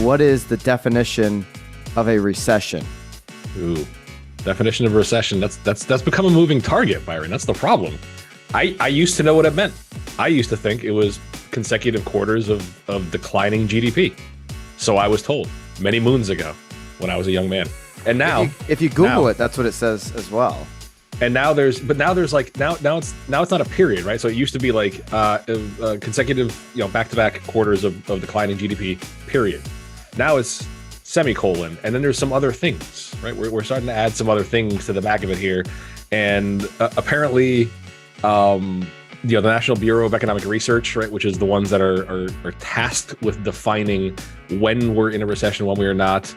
what is the definition of a recession? Ooh, definition of recession. That's become a moving target, Byron. That's the problem. I used to know what it meant. I used to think it was consecutive quarters of declining GDP. So I was told many moons ago when I was a young man. And now, if you Google it, that's what it says as well. And now it's not a period, right? So it used to be like consecutive, back-to-back quarters of declining GDP, period. Now it's semicolon, and then there's some other things, right? We're starting to add some other things to the back of it here, and apparently, the National Bureau of Economic Research, right, which is the ones that are tasked with defining when we're in a recession, when we are not,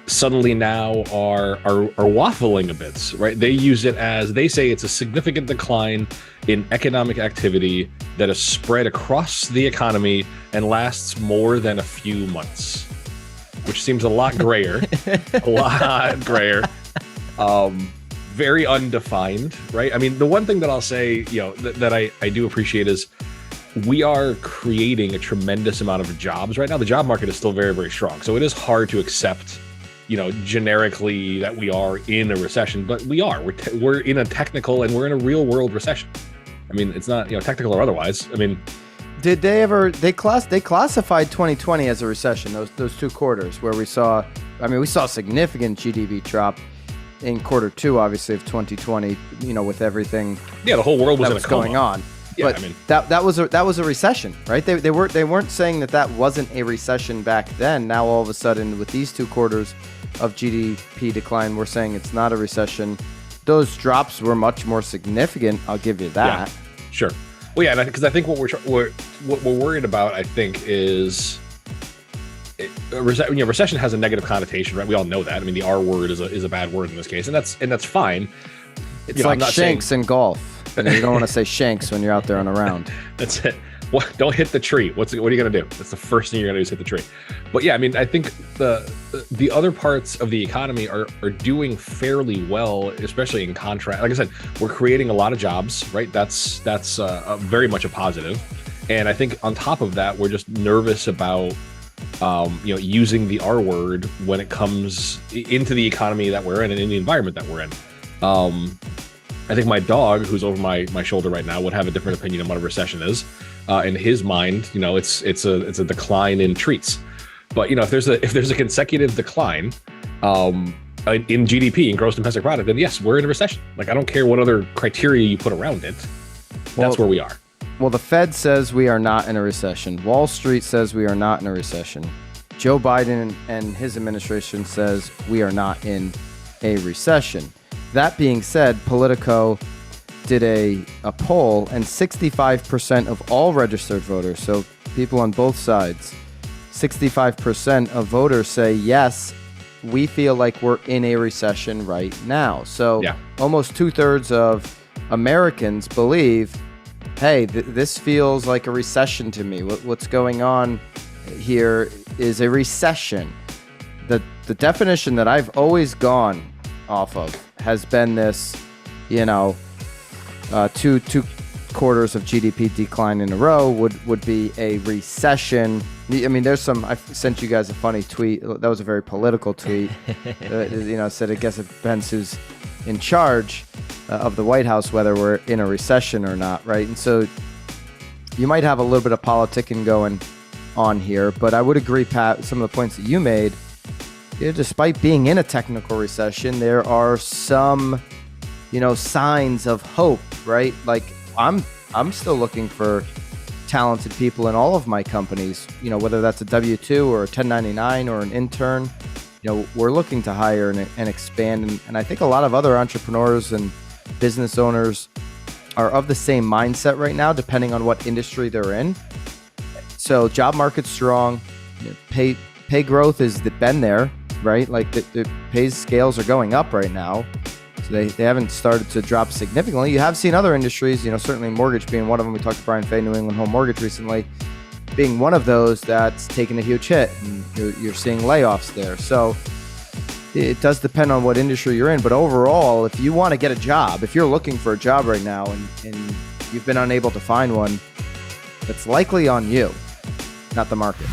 suddenly now are waffling a bit, right? They use it as, they say it's a significant decline in economic activity that is spread across the economy and lasts more than a few months, which seems a lot grayer, very undefined, right? I mean, the one thing that I'll say, that I do appreciate is we are creating a tremendous amount of jobs right now. The job market is still very, very strong. So it is hard to accept, generically that we are in a recession, but we are. We're in a technical and we're in a real world recession. I mean, it's not, technical or otherwise. I mean, did they ever, they classified 2020 as a recession, those 2 quarters where we saw significant GDP drop in quarter 2, obviously, of 2020, with everything. Yeah, the whole world was in a coma. Going on. Yeah, but I mean, that was a recession, right? They weren't saying that wasn't a recession back then. Now all of a sudden, with these 2 quarters of GDP decline, we're saying it's not a recession. Those drops were much more significant. I'll give you that. Yeah, sure. Well, yeah, because I think what we're worried about, I think, is recession has a negative connotation, right? We all know that. I mean, the R word is a bad word in this case, and that's fine. It's like shanks in golf. You don't want to say shanks when you're out there on a round. That's it. Don't hit the tree. What are you going to do? That's the first thing you're going to do is hit the tree. But yeah, I mean, I think the other parts of the economy are doing fairly well, especially in contrast. Like I said, we're creating a lot of jobs, right? That's very much a positive. And I think on top of that, we're just nervous about using the R word when it comes into the economy that we're in and in the environment that we're in. I think my dog, who's over my shoulder right now, would have a different opinion on what a recession is. In his mind, it's a decline in treats. But if there's a consecutive decline in GDP, in gross domestic product, then yes, we're in a recession. Like, I don't care what other criteria you put around it. That's where we are. Well, the Fed says we are not in a recession. Wall Street says we are not in a recession. Joe Biden and his administration says we are not in a recession. That being said, Politico did a poll, and 65% of all registered voters, so people on both sides, 65% of voters say, yes, we feel like we're in a recession right now. So almost 2/3 of Americans believe, hey, this feels like a recession to me. What's going on here is a recession. The definition that I've always gone off of has been this, 2 quarters of GDP decline in a row would be a recession. I mean, I sent you guys a funny tweet. That was a very political tweet. Said, I guess it depends who's in charge of the White House, whether we're in a recession or not, right? And so you might have a little bit of politicking going on here, but I would agree, Pat, some of the points that you made. Despite being in a technical recession, there are some, signs of hope, right? Like I'm still looking for talented people in all of my companies, whether that's a W-2 or a 1099 or an intern. We're looking to hire and expand. And I think a lot of other entrepreneurs and business owners are of the same mindset right now, depending on what industry they're in. So job market's strong. Pay growth has been there, right? Like the pay scales are going up right now. So they haven't started to drop significantly. You have seen other industries, certainly mortgage being one of them. We talked to Brian Fay, New England Home Mortgage recently, being one of those that's taken a huge hit. And you're seeing layoffs there. So it does depend on what industry you're in. But overall, if you want to get a job, if you're looking for a job right now and you've been unable to find one, it's likely on you, not the market.